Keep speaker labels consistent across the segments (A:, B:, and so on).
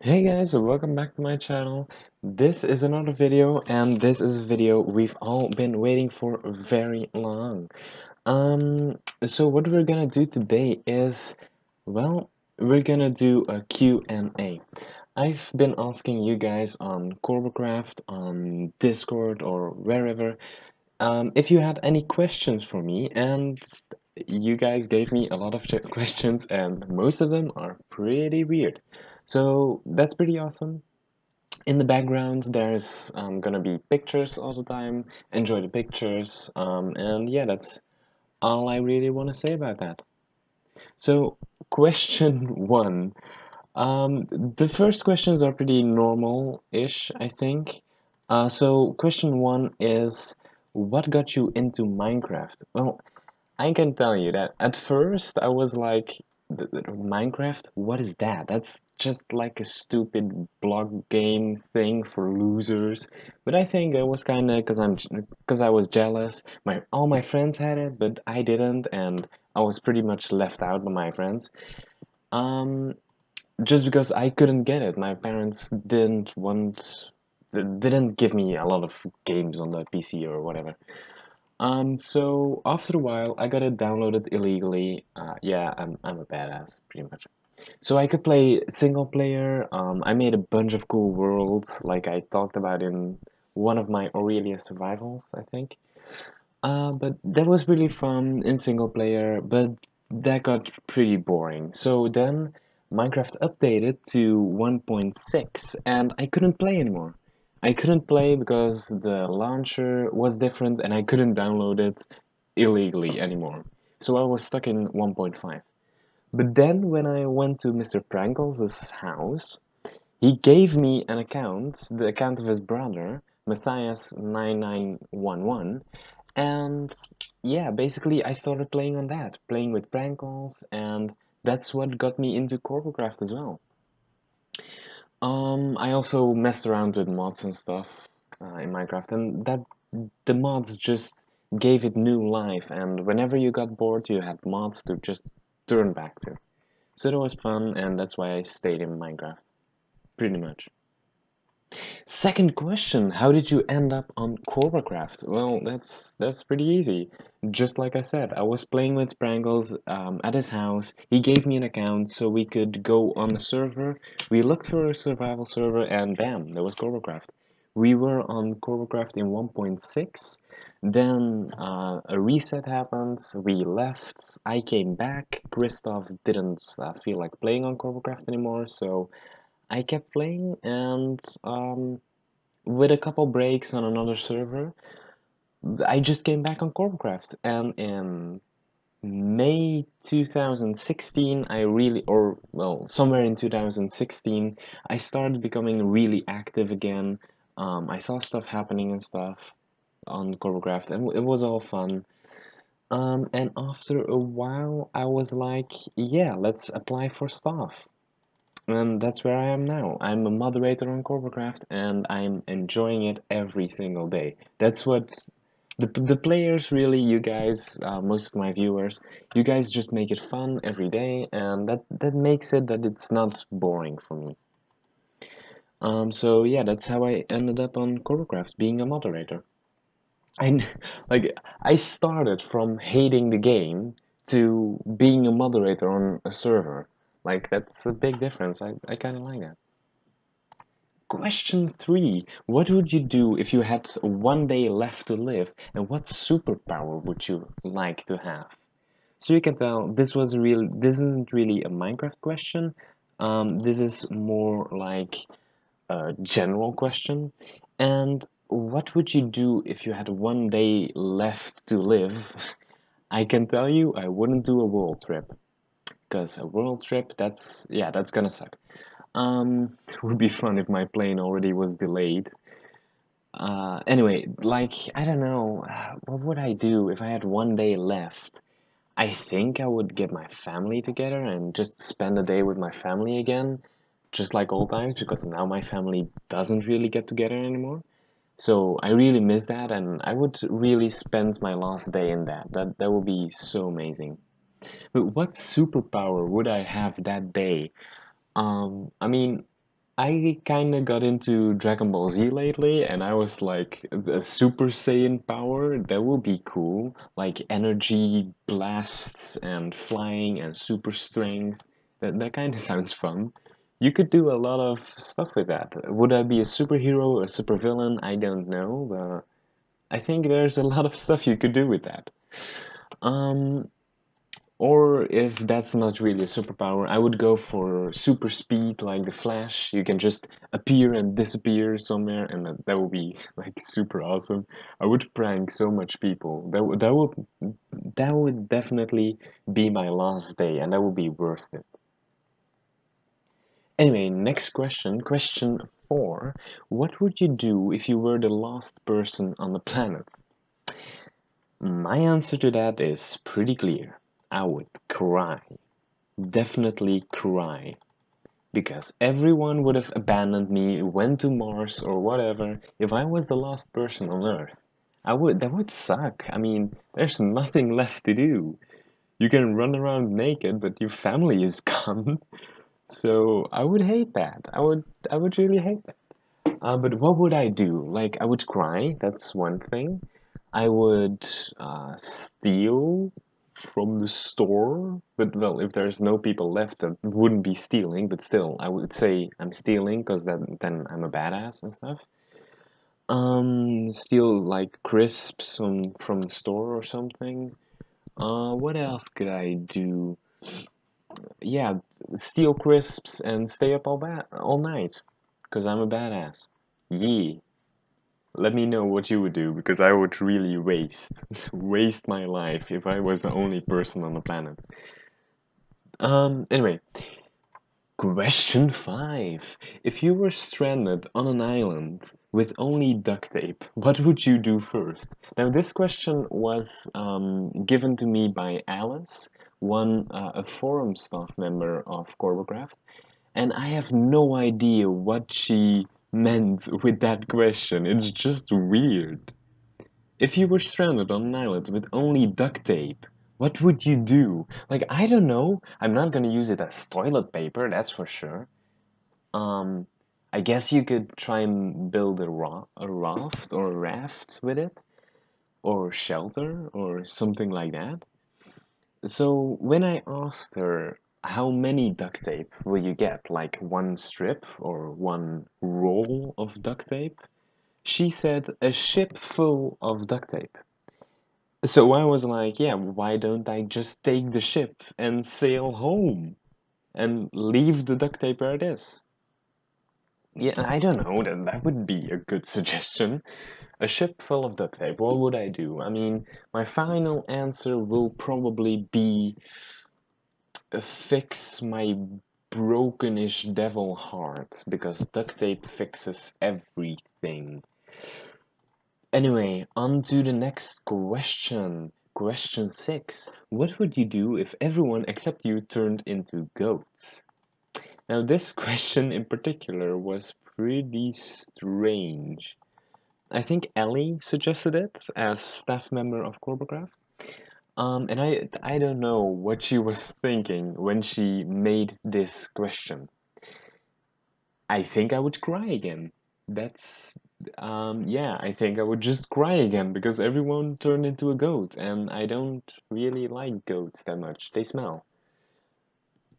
A: Hey guys, welcome back to my channel. This is another video, and this is a video we've all been waiting for very long. So what we're gonna do today is, well, we're gonna do a Q&A. I've been asking you guys on Corbacraft, on Discord, or wherever, if you had any questions for me, and you guys gave me a lot of questions, and most of them are pretty weird. So that's pretty awesome. In the background, there's gonna be pictures all the time. Enjoy the pictures. And yeah, that's all I really want to say about that. So, question one. The first questions are pretty normal-ish, I think. So question one is, what got you into Minecraft? Well, I can tell you that at first I was like, Minecraft? What is that? That's just like a stupid blog game thing for losers. But I think it was kind of because I was jealous. All my friends had it, but I didn't, and I was pretty much left out by my friends. Um, just because I couldn't get it. My parents didn't give me a lot of games on the PC or whatever. So after a while, I got it downloaded illegally. Yeah, I'm a badass, pretty much. So I could play single player. I made a bunch of cool worlds, like I talked about in one of my Aurelia survivals, I think. But that was really fun in single player, but that got pretty boring. So then Minecraft updated to 1.6 and I couldn't play anymore. I couldn't play because the launcher was different and I couldn't download it illegally anymore. So I was stuck in 1.5. But then when I went to MrPranklez' house, he gave me an account, the account of his brother, Matthias9911, and yeah, basically I started playing on that, playing with Prankles, and that's what got me into Corbacraft as well. I also messed around with mods and stuff in Minecraft, and that the mods just gave it new life, and whenever you got bored, you had mods to just turn back to. So that was fun, and that's why I stayed in Minecraft, pretty much. Second question, how did you end up on Corbacraft? Well, that's pretty easy. Just like I said, I was playing with Sprangles at his house. He gave me an account so we could go on the server. We looked for a survival server and bam, there was Corbacraft. We were on Corbacraft in 1.6. Then a reset happened. We left. I came back. Christoph didn't feel like playing on Corbacraft anymore, so I kept playing, and with a couple breaks on another server, I just came back on Corbacraft. And in May 2016, or well, somewhere in 2016, I started becoming really active again. I saw stuff happening and stuff on Corbacraft, and it was all fun. And after a while, I was like, yeah, let's apply for stuff. And that's where I am now. I'm a moderator on Corbacraft and I'm enjoying it every single day. That's what the players really, you guys, most of my viewers, you guys just make it fun every day, and that makes it that it's not boring for me. So yeah, that's how I ended up on Corbacraft, being a moderator. Like I started from hating the game to being a moderator on a server. Like that's a big difference. I kind of like that. Question three. What would you do if you had one day left to live, and what superpower would you like to have? So you can tell this isn't really a Minecraft question. This is more like a general question. And what would you do if you had one day left to live? I can tell you I wouldn't do a world trip. Because a world trip, that's gonna suck. It would be fun if my plane already was delayed. Anyway, like, I don't know, what would I do if I had one day left? I think I would get my family together and just spend a day with my family again, just like old times, because now my family doesn't really get together anymore. So I really miss that, and I would really spend my last day in that. That would be so amazing. But what superpower would I have that day? I mean, I kind of got into Dragon Ball Z lately, and I was like, the Super Saiyan power, that would be cool. Like energy blasts and flying and super strength. That kind of sounds fun. You could do a lot of stuff with that. Would I be a superhero, a supervillain? I don't know, but I think there's a lot of stuff you could do with that. Um, or if that's not really a superpower, I would go for super speed like the Flash. You can just appear and disappear somewhere, and that would be like super awesome. I would prank so much people. That would definitely be my last day, and that would be worth it. Anyway, next question, question 4. What would you do if you were the last person on the planet? My answer to that is pretty clear. I would cry. Definitely cry. Because everyone would have abandoned me, went to Mars or whatever, if I was the last person on Earth. That would suck. I mean, there's nothing left to do. You can run around naked, but your family is gone. So I would hate that. I would really hate that. But what would I do? Like, I would cry, that's one thing. I would steal from the store, but well, if there's no people left, that wouldn't be stealing, but still, I would say I'm stealing because then I'm a badass and stuff. Steal like crisps from the store or something. What else could I do? Yeah, steal crisps and stay up all night, because I'm a badass. Yeah. Let me know what you would do because I would really waste my life if I was the only person on the planet. Anyway, question 5. If you were stranded on an island with only duct tape, what would you do first? Now, this question was given to me by Alice, a forum staff member of Corbacraft, and I have no idea what she meant with that question. It's just weird. If you were stranded on an island with only duct tape, what would you do? Like, I don't know. I'm not gonna use it as toilet paper, that's for sure. Um, I guess you could try and build a raft or a raft with it, or shelter, or something like that. So when I asked her, how many duct tape will you get? Like one strip or one roll of duct tape? She said a ship full of duct tape. So I was like, yeah, why don't I just take the ship and sail home and leave the duct tape where it is? Yeah, I don't know, that would be a good suggestion. A ship full of duct tape, what would I do? I mean, my final answer will probably be fix my brokenish devil heart, because duct tape fixes everything. Anyway, on to the next question. Question 6. What would you do if everyone except you turned into goats? Now, this question in particular was pretty strange. I think Ellie suggested it as staff member of Corbacraft. And I don't know what she was thinking when she made this question. I think I would cry again. That's, yeah, I think I would just cry again because everyone turned into a goat, and I don't really like goats that much. They smell.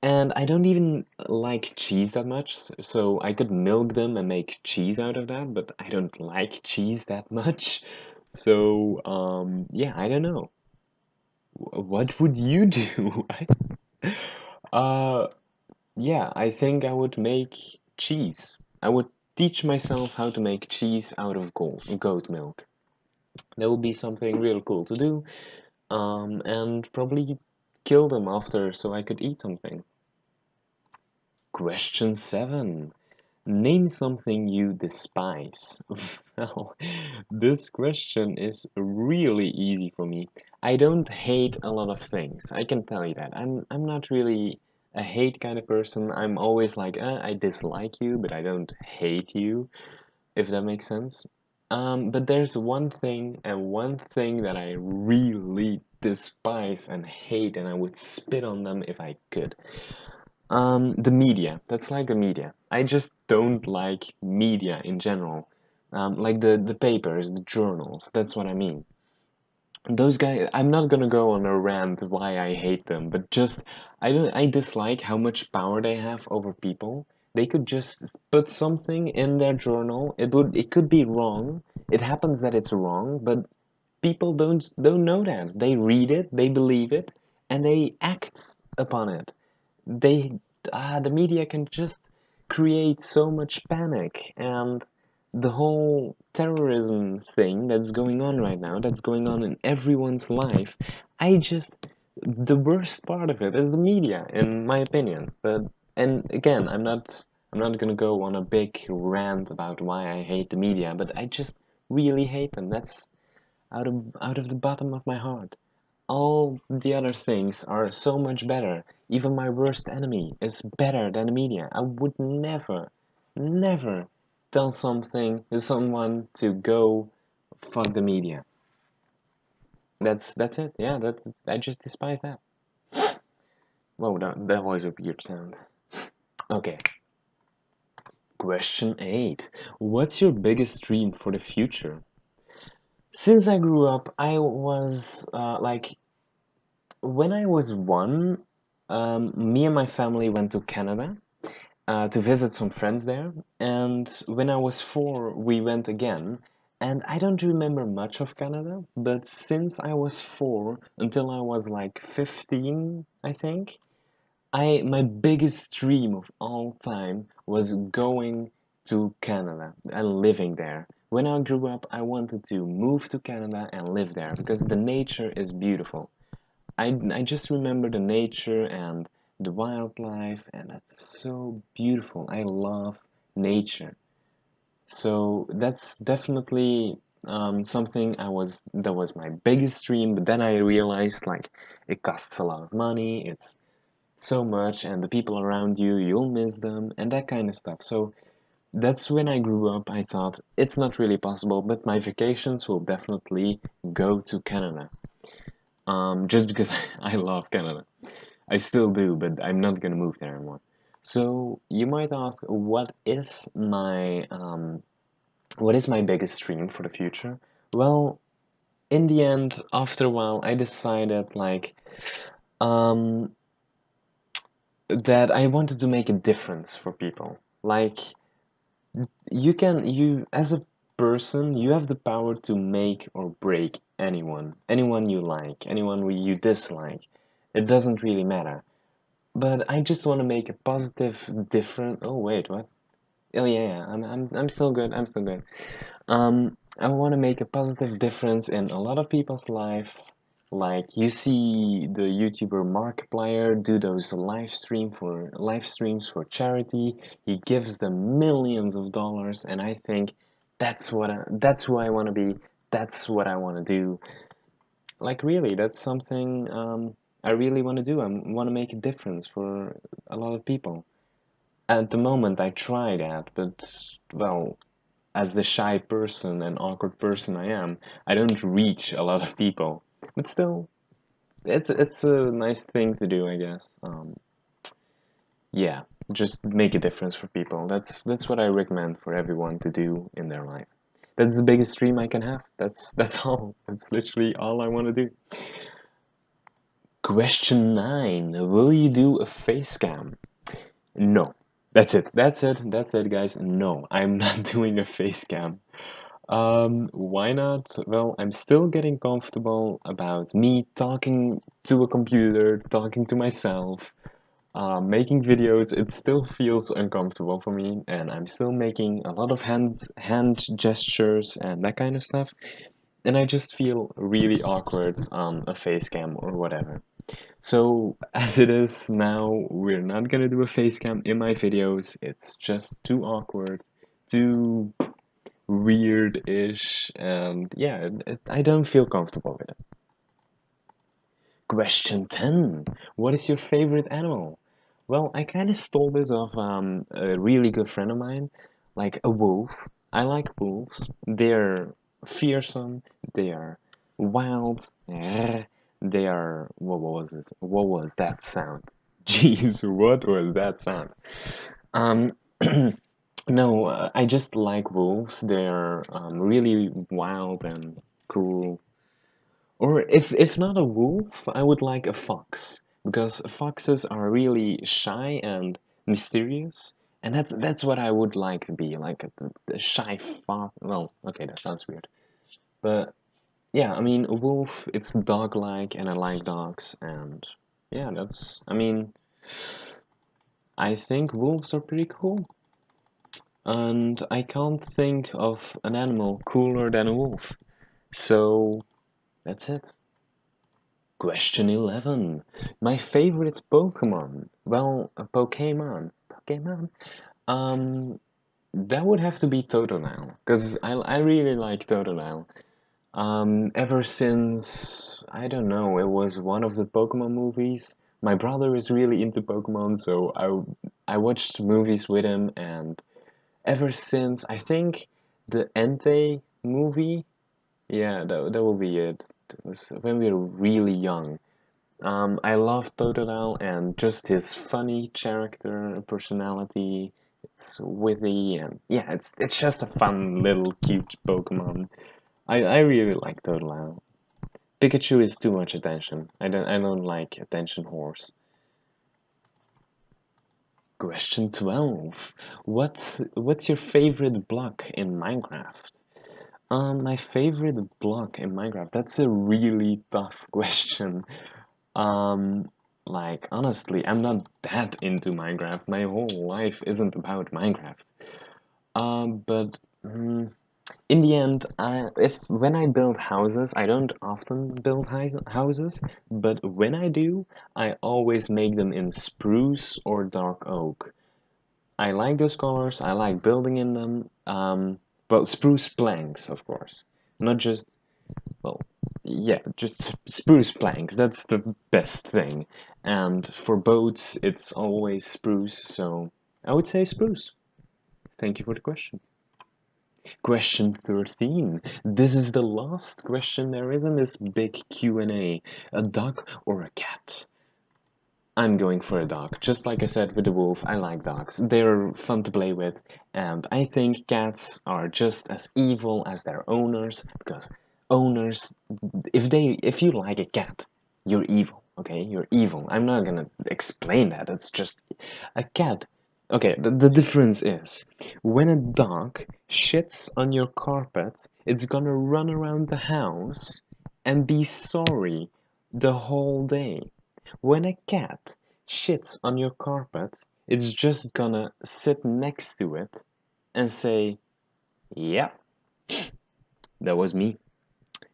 A: And I don't even like cheese that much, so I could milk them and make cheese out of that, but I don't like cheese that much. So, yeah, I don't know. What would you do? Uh, yeah, I think I would make cheese. I would teach myself how to make cheese out of goat milk. That would be something real cool to do. And probably kill them after so I could eat something. Question 7. Name something you despise. Well, this question is really easy for me. I don't hate a lot of things. I can tell you that. I'm not really a hate kind of person. I'm always like, I dislike you, but I don't hate you, if that makes sense. But there's one thing that I really despise and hate, and I would spit on them if I could. The media. That's like the media. I just don't like media in general. Like the papers, the journals. That's what I mean. Those guys, I'm not gonna go on a rant why I hate them, but just I dislike how much power they have over people. They could just put something in their journal. It could be wrong. It happens that it's wrong, but people don't know that. They read it, they believe it, and they act upon it. They the media can just create so much panic, and the whole terrorism thing that's going on right now, that's going on in everyone's life. I just The worst part of it is the media, in my opinion. But and again, I'm not gonna go on a big rant about why I hate the media, but I just really hate them. That's out of the bottom of my heart. All the other things are so much better. Even my worst enemy is better than the media. I would never, never tell someone to go fuck the media. That's it. Yeah, that's I just despise that. Whoa, that was a weird sound. Okay, question 8. What's your biggest dream for the future? Since I grew up, I was when I was one, me and my family went to Canada to visit some friends there. And when I was 4, we went again. And I don't remember much of Canada, but since I was 4 until I was like 15, I think, my biggest dream of all time was going to Canada and living there. When I grew up, I wanted to move to Canada and live there because the nature is beautiful. I just remember the nature and the wildlife, and that's so beautiful. I love nature. So that's definitely something that was my biggest dream. But then I realized like it costs a lot of money. It's so much, and the people around you, you'll miss them, and that kind of stuff. So that's when I grew up. I thought it's not really possible, but my vacations will definitely go to Canada. Just because I love Canada. I still do, but I'm not gonna move there anymore. So you might ask, what is my biggest dream for the future? Well, in the end, after a while, I decided um, that I wanted to make a difference for people. Like you as a person, you have the power to make or break anyone you like, anyone you dislike. It doesn't really matter. But I just want to make a positive difference. Oh wait, what? Oh yeah, yeah. I'm still good. I'm still good. I want to make a positive difference in a lot of people's lives. Like you see the YouTuber Markiplier do those live streams for charity. He gives them millions of dollars, and I think that's who I want to be. That's what I want to do. Like really, that's something I really want to do. I want to make a difference for a lot of people. At the moment, I try that, but well, as the shy person and awkward person I am, I don't reach a lot of people. But still, it's a nice thing to do, I guess. Yeah, just make a difference for people. That's what I recommend for everyone to do in their life. That's the biggest dream I can have. That's all. That's literally all I want to do. Question 9. Will you do a face cam? No. That's it. That's it. That's it, guys. No, I'm not doing a face cam. Why not? Well, I'm still getting comfortable about me talking to a computer, talking to myself, making videos. It still feels uncomfortable for me, and I'm still making a lot of hand gestures and that kind of stuff. And I just feel really awkward on a face cam or whatever. So, as it is now, we're not gonna do a face cam in my videos. It's just too awkward, too weird-ish, and yeah, I don't feel comfortable with it. Question 10. What is your favorite animal? Well, I kind of stole this off a really good friend of mine, like a wolf. I like wolves. They're fearsome, they are wild, they are, what was this? What was that sound? Jeez, what was that sound? Um, no, I just like wolves. They're really wild and cool. Or if not a wolf, I would like a fox because foxes are really shy and mysterious, and that's what I would like to be, like the shy fox. Well, okay, that sounds weird, but yeah, I mean, a wolf, it's dog-like, and I like dogs, and yeah, that's. I mean, I think wolves are pretty cool, and I can't think of an animal cooler than a wolf. So that's it. Question 11. My favorite Pokemon. Well, a Pokemon. Pokemon? Um, that would have to be Totodile, because I really like Totodile. Ever since, I don't know, it was one of the Pokemon movies. My brother is really into Pokemon, so I watched movies with him, and ever since, I think the Entei movie, yeah, that will be it. It was when we were really young. I love Totodile and just his funny character and personality. It's witty and yeah, it's just a fun little cute Pokemon. I really like Totodile. Pikachu is too much attention. I don't like attention horse. Question 12. What's your favorite block in Minecraft? My favorite block in Minecraft. That's a really tough question. Um, like honestly, I'm not that into Minecraft. My whole life isn't about Minecraft. But in the end, if when I build houses, I don't often build houses, but when I do, I always make them in spruce or dark oak. I like those colors. I like building in them. Well, spruce planks, of course, not just well, yeah, just spruce planks. That's the best thing. And for boats, it's always spruce, so I would say spruce. Thank you for the question. Question 13. This is the last question there is in this big Q&A. A dog or a cat? I'm going for a dog. Just like I said with the wolf, I like dogs. They're fun to play with, and I think cats are just as evil as their owners because owners, if you like a cat, you're evil, okay? You're evil. I'm not gonna explain that. It's just a cat. Okay, the difference is when a dog shits on your carpet, it's gonna run around the house and be sorry the whole day. When a cat shits on your carpet, it's just gonna sit next to it and say, "Yeah, that was me.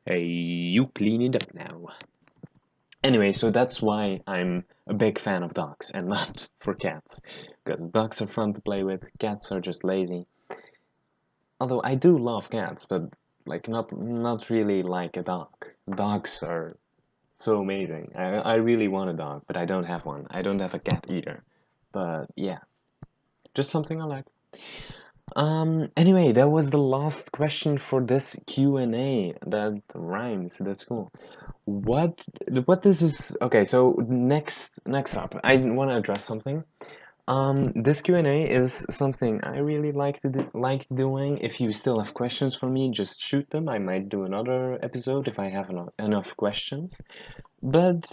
A: Hey, you clean it up now." Anyway, so that's why I'm a big fan of dogs and not for cats. Because dogs are fun to play with, cats are just lazy. Although I do love cats, but like not really like a dog. Dogs are so amazing. I really want a dog, but I don't have one. I don't have a cat either. But yeah, just something I like. Anyway, that was the last question for this Q&A. That rhymes. That's cool. What what this is okay, so next up, I want to address something. This Q&A is something I really like doing. If you still have questions for me, just shoot them. I might do another episode if I have enough questions. But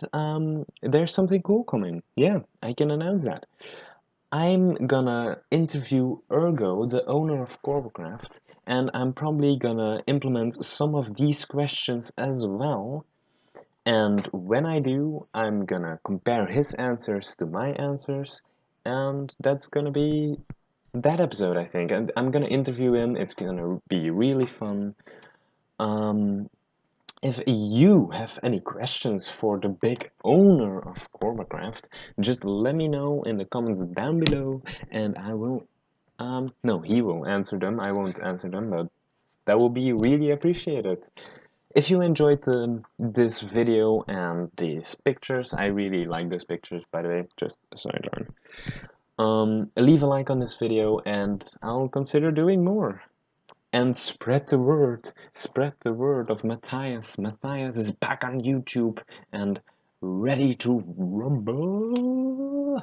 A: there's something cool coming. Yeah, I can announce that. I'm gonna interview Ergo, the owner of Corbacraft, and I'm probably gonna implement some of these questions as well. And when I do, I'm gonna compare his answers to my answers, and that's gonna be that episode, I think. And I'm gonna interview him. It's gonna be really fun. Um, if you have any questions for the big owner of Corbacraft, just let me know in the comments down below, and I will. No, he will answer them. I won't answer them, but that will be really appreciated. If you enjoyed this video and these pictures, I really like those pictures, by the way, just a sideline. Leave a like on this video and I'll consider doing more. And spread the word of Matthias. Matthias is back on YouTube and Ready to rumble?